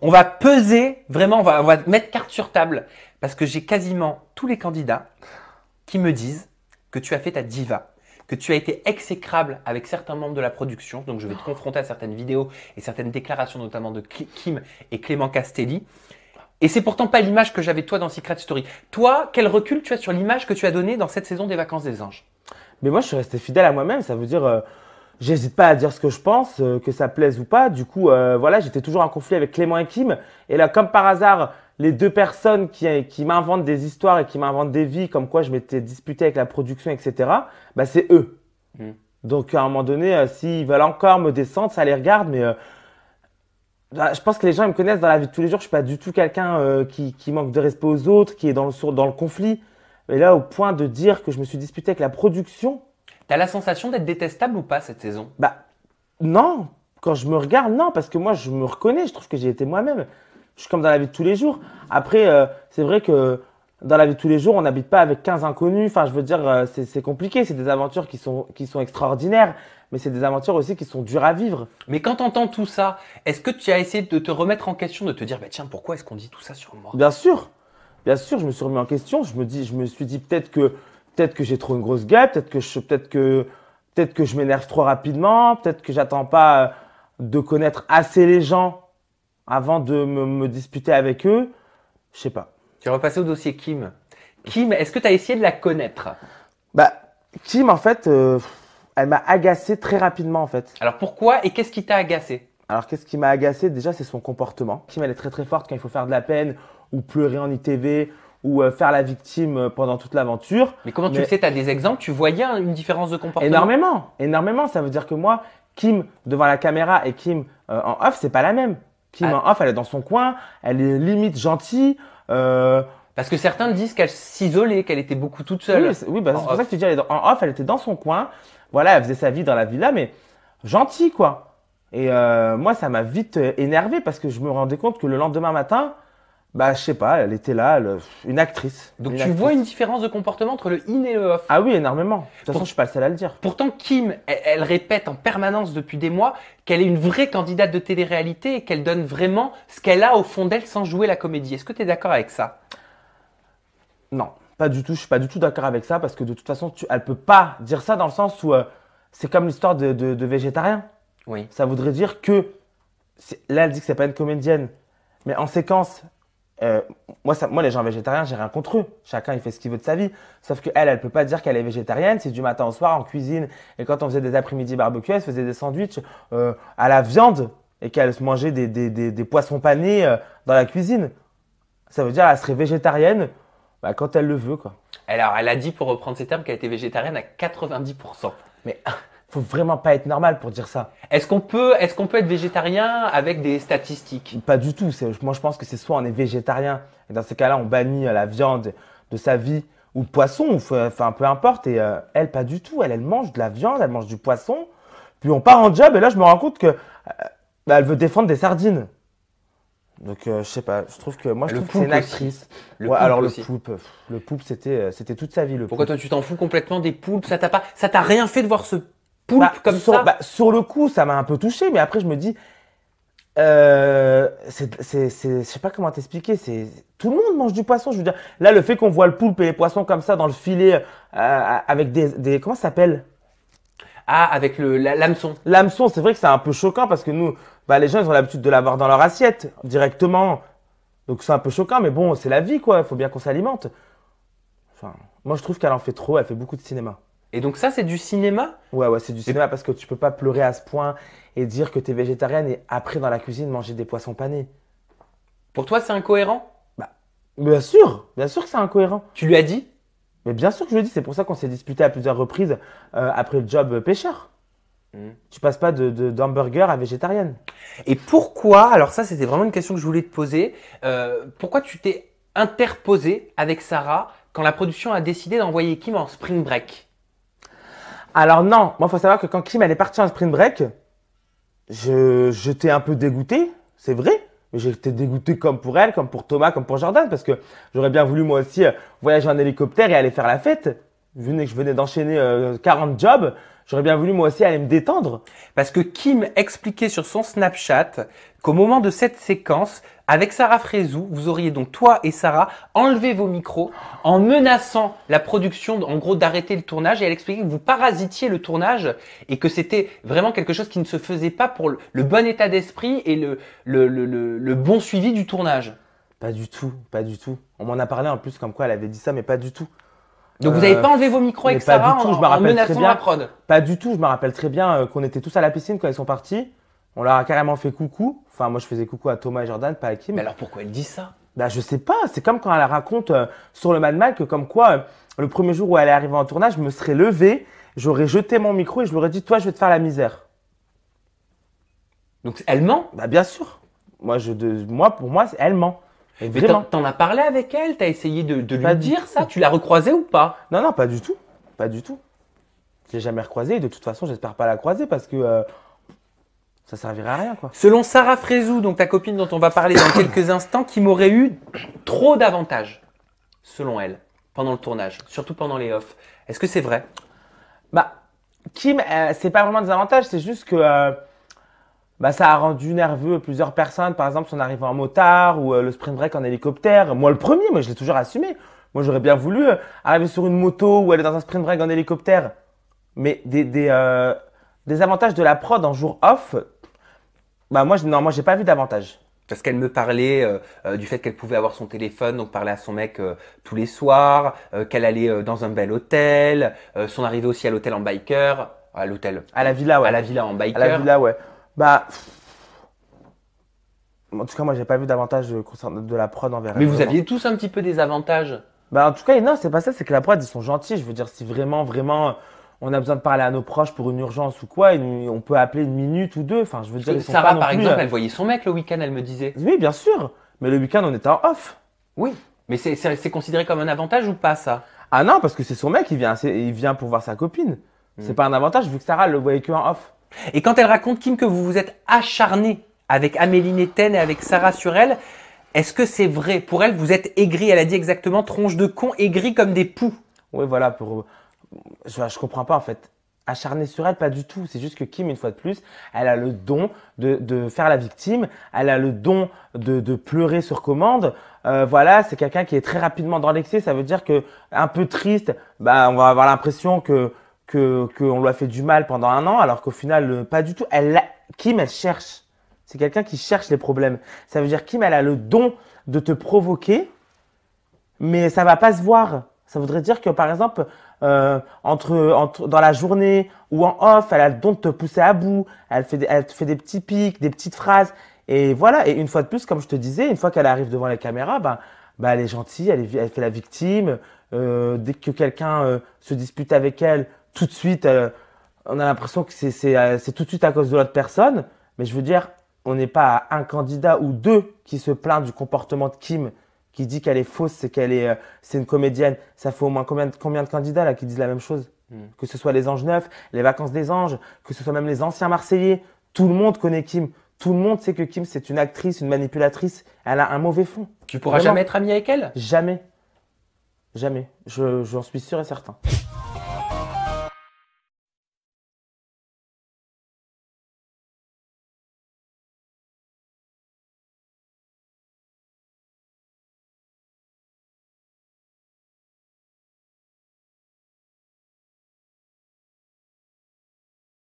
On va peser, vraiment, on va mettre carte sur table. Parce que j'ai quasiment tous les candidats qui me disent que tu as fait ta diva, que tu as été exécrable avec certains membres de la production. Donc, je vais te confronter à certaines vidéos et certaines déclarations, notamment de Kim et Clément Castelli. Et c'est pourtant pas l'image que j'avais de toi dans Secret Story. Toi, quel recul tu as sur l'image que tu as donnée dans cette saison des Vacances des Anges? Mais moi, je suis resté fidèle à moi-même. Ça veut dire, j'hésite pas à dire ce que je pense, que ça plaise ou pas. Du coup, voilà, j'étais toujours en conflit avec Clément et Kim. Et là, comme par hasard, les deux personnes qui m'inventent des histoires et qui m'inventent des vies, comme quoi je m'étais disputé avec la production, etc., bah, c'est eux. Donc, à un moment donné, s'ils veulent encore me descendre, ça les regarde. Mais bah, je pense que les gens ils me connaissent dans la vie de tous les jours. Je suis pas du tout quelqu'un qui manque de respect aux autres, qui est dans le conflit. Mais là, au point de dire que je me suis disputé avec la production, T'as la sensation d'être détestable ou pas cette saison? bah non. Quand je me regarde, non, parce que moi, je me reconnais. Je trouve que j'ai été moi-même. Je suis comme dans la vie de tous les jours. Après, c'est vrai que dans la vie de tous les jours, on n'habite pas avec 15 inconnus. Enfin, je veux dire, c'est compliqué. C'est des aventures qui sont extraordinaires, mais c'est des aventures aussi qui sont dures à vivre. Mais quand t'entends tout ça, est-ce que tu as essayé de te remettre en question, de te dire, bah tiens, pourquoi est-ce qu'on dit tout ça sur moi? Bien sûr, je me suis remis en question. Je me suis dit peut-être que j'ai trop une grosse gueule, peut-être que je m'énerve trop rapidement, peut-être que j'attends pas de connaître assez les gens avant de me disputer avec eux. Je sais pas. Tu vas repasser au dossier Kim. Kim, est-ce que tu as essayé de la connaître? Bah, Kim, en fait, elle m'a agacé très rapidement, en fait. Alors pourquoi et qu'est-ce qui t'a agacé? Alors, qu'est-ce qui m'a agacé? Déjà, c'est son comportement. Kim, elle est très très forte quand il faut faire de la peine ou pleurer en ITV ou faire la victime pendant toute l'aventure. Mais comment tu le sais? Tu as des exemples? Tu voyais une différence de comportement? Énormément, énormément. Ça veut dire que moi, Kim devant la caméra et Kim en off, c'est pas la même. Kim en off, elle est dans son coin, elle est limite gentille. Parce que certains disent qu'elle s'isolait, qu'elle était beaucoup toute seule. Oui, bah, c'est pour ça que tu dis, en off, elle était dans son coin. Voilà, elle faisait sa vie dans la villa, mais gentille, quoi. Et moi, ça m'a vite énervé parce que je me rendais compte que le lendemain matin, bah, je sais pas, elle était là, une actrice. Donc une tu actrice. vois une différence de comportement entre le in et le off. Ah oui, énormément. De toute façon, je suis pas le seul à le dire. Pourtant, Kim, elle répète en permanence depuis des mois qu'elle est une vraie candidate de télé-réalité et qu'elle donne vraiment ce qu'elle a au fond d'elle sans jouer la comédie. Est-ce que tu es d'accord avec ça? Non, pas du tout. Je suis pas du tout d'accord avec ça parce que de toute façon, elle peut pas dire ça dans le sens où c'est comme l'histoire de végétarien. Oui. Ça voudrait dire que là, elle dit que c'est pas une comédienne, mais en séquence, moi, les gens végétariens, j'ai rien contre eux. Chacun, il fait ce qu'il veut de sa vie. Sauf que elle peut pas dire qu'elle est végétarienne. C'est du matin au soir en cuisine. Et quand on faisait des après-midi barbecue, elle se faisait des sandwichs à la viande et qu'elle se mangeait des poissons panés dans la cuisine. Ça veut dire qu'elle serait végétarienne quand elle le veut, quoi. Alors, elle a dit, pour reprendre ces termes, qu'elle était végétarienne à 90%. Mais faut vraiment pas être normal pour dire ça. Est-ce qu'on peut être végétarien avec des statistiques? Pas du tout. Moi, je pense que c'est soit on est végétarien, et dans ces cas-là, on bannit la viande de sa vie, ou le poisson, enfin, peu importe. Et elle, pas du tout. Elle mange de la viande, elle mange du poisson. Puis on part en job, et là, je me rends compte que elle veut défendre des sardines. Donc, je sais pas. Je trouve que moi, je trouve que c'est une actrice. Alors le poulpe, c'était toute sa vie. Pourquoi toi, tu t'en fous complètement des poulpes? Ça t'a rien fait de voir ce poulpe comme ça? Sur le coup, ça m'a un peu touché, mais après, je me dis, je sais pas comment t'expliquer. Tout le monde mange du poisson. Je veux dire, là, le fait qu'on voit le poulpe et les poissons comme ça dans le filet avec des comment ça s'appelle? Ah, avec l'hameçon. L'hameçon, c'est vrai que c'est un peu choquant parce que nous, les gens, ils ont l'habitude de l'avoir dans leur assiette directement. Donc, c'est un peu choquant, mais bon, c'est la vie, quoi. Il faut bien qu'on s'alimente. Enfin, moi, je trouve qu'elle en fait trop. Elle fait beaucoup de cinéma. Et donc ça, c'est du cinéma? Ouais, c'est du cinéma parce que tu peux pas pleurer à ce point et dire que tu es végétarienne et après, dans la cuisine, manger des poissons panés. Pour toi, c'est incohérent? Bien sûr que c'est incohérent. Tu lui as dit? Mais bien sûr que je le dis, c'est pour ça qu'on s'est disputé à plusieurs reprises après le job pêcheur. Tu passes pas d'hamburger à végétarienne. Et pourquoi, alors ça c'était vraiment une question que je voulais te poser, pourquoi tu t'es interposé avec Sarah quand la production a décidé d'envoyer Kim en spring break? Alors non, moi il faut savoir que quand Kim elle est partie en spring break, j'étais un peu dégoûté, c'est vrai. Mais j'étais dégoûté comme pour elle, comme pour Thomas, comme pour Jordan, parce que j'aurais bien voulu moi aussi voyager en hélicoptère et aller faire la fête. vu que je venais d'enchaîner 40 jobs, j'aurais bien voulu moi aussi aller me détendre. Parce que Kim expliquait sur son Snapchat qu'au moment de cette séquence, avec Sarah Frézou, vous auriez donc toi et Sarah enlevé vos micros en menaçant la production, en gros, d'arrêter le tournage. Et elle expliquait que vous parasitiez le tournage et que c'était vraiment quelque chose qui ne se faisait pas pour le bon état d'esprit et le bon suivi du tournage. Pas du tout, pas du tout. On m'en a parlé en plus comme quoi elle avait dit ça, mais pas du tout. Donc vous n'avez pas enlevé vos micros avec Sarah en menaçant la prod? Pas du tout, je me rappelle très bien qu'on était tous à la piscine quand ils sont partis. On leur a carrément fait coucou. Enfin, moi je faisais coucou à Thomas et Jordan, pas à Kim. Mais alors pourquoi elle dit ça? Bah je sais pas, c'est comme quand elle raconte sur le Mad Max que comme quoi le premier jour où elle est arrivée en tournage, je me serais levé, j'aurais jeté mon micro et je lui aurais dit toi je vais te faire la misère. Donc elle ment? Bah bien sûr. Pour moi, elle ment. Et Mais vraiment. t'en as parlé avec elle? T'as essayé de Pas lui du dire tout. ça? Tu l'as recroisée ou pas? Non, non, pas du tout. Pas du tout. Je l'ai jamais recroisée et de toute façon, j'espère pas la croiser parce que ça servirait à rien, quoi. Selon Sarah Frézou, donc ta copine dont on va parler dans quelques instants, Kim aurait eu trop d'avantages, selon elle, pendant le tournage, surtout pendant les off. Est-ce que c'est vrai? Bah, Kim, c'est pas vraiment des avantages, c'est juste que ça a rendu nerveux plusieurs personnes. Par exemple, son arrivée en motard ou le sprint break en hélicoptère. Moi, le premier, moi, je l'ai toujours assumé. Moi, j'aurais bien voulu arriver sur une moto ou aller dans un sprint break en hélicoptère. Mais des avantages de la prod en jour off, bah moi, j'ai pas vu d'avantages. Parce qu'elle me parlait du fait qu'elle pouvait avoir son téléphone, donc parler à son mec tous les soirs, qu'elle allait dans un bel hôtel, son arrivée aussi à l'hôtel en biker, à l'hôtel, À la villa, ouais. à la villa en biker. À la villa, ouais. Bah, en tout cas, moi, j'ai pas vu d'avantage concernant de la prod envers elle. Mais vous Vraiment. aviez tous un petit peu des avantages. Bah, en tout cas, non, c'est pas ça, c'est que la prod, ils sont gentils. Je veux dire, si vraiment, on a besoin de parler à nos proches pour une urgence ou quoi, on peut appeler une minute ou deux. Enfin, je veux dire, ils sont pas Sarah, non par plus, exemple, elle voyait son mec le week-end, elle me disait. Oui, bien sûr. Mais le week-end, on était en off. Oui, mais c'est considéré comme un avantage ou pas ça? Ah non, parce que c'est son mec, il vient pour voir sa copine. C'est pas un avantage vu que Sarah le voyait que en off. Et quand elle raconte, Kim, que vous vous êtes acharné avec Amélie Netten et avec Sarah sur elle, est-ce que c'est vrai? Pour elle, vous êtes aigris. Elle a dit exactement tronche de con, aigris comme des poux. Oui, voilà, je comprends pas en fait. Acharné sur elle, pas du tout. C'est juste que Kim, une fois de plus, elle a le don de faire la victime. Elle a le don de pleurer sur commande. Voilà, c'est quelqu'un qui est très rapidement dans l'excès. Ça veut dire que un peu triste, bah, on va avoir l'impression qu'on lui a fait du mal pendant un an, alors qu'au final, pas du tout. Kim, elle cherche. C'est quelqu'un qui cherche les problèmes. Ça veut dire Kim, elle a le don de te provoquer, mais ça va pas se voir. Ça voudrait dire que, par exemple, dans la journée ou en off, elle a le don de te pousser à bout. Elle te fait des petits pics, des petites phrases. Et voilà. Et une fois de plus, comme je te disais, une fois qu'elle arrive devant les caméras, elle est gentille, elle fait la victime. Dès que quelqu'un se dispute avec elle, tout de suite, on a l'impression que c'est tout de suite à cause de l'autre personne. Mais je veux dire, on n'est pas à un candidat ou deux qui se plaint du comportement de Kim, qui dit qu'elle est fausse, c'est une comédienne. Ça fait au moins combien de candidats là qui disent la même chose? Que ce soit les Anges Neufs, les Vacances des Anges, que ce soit même les anciens Marseillais. Tout le monde connaît Kim. Tout le monde sait que Kim, c'est une actrice, une manipulatrice. Elle a un mauvais fond. Tu pourras Vraiment. jamais être ami avec elle? Jamais. Jamais. J'en suis sûr et certain.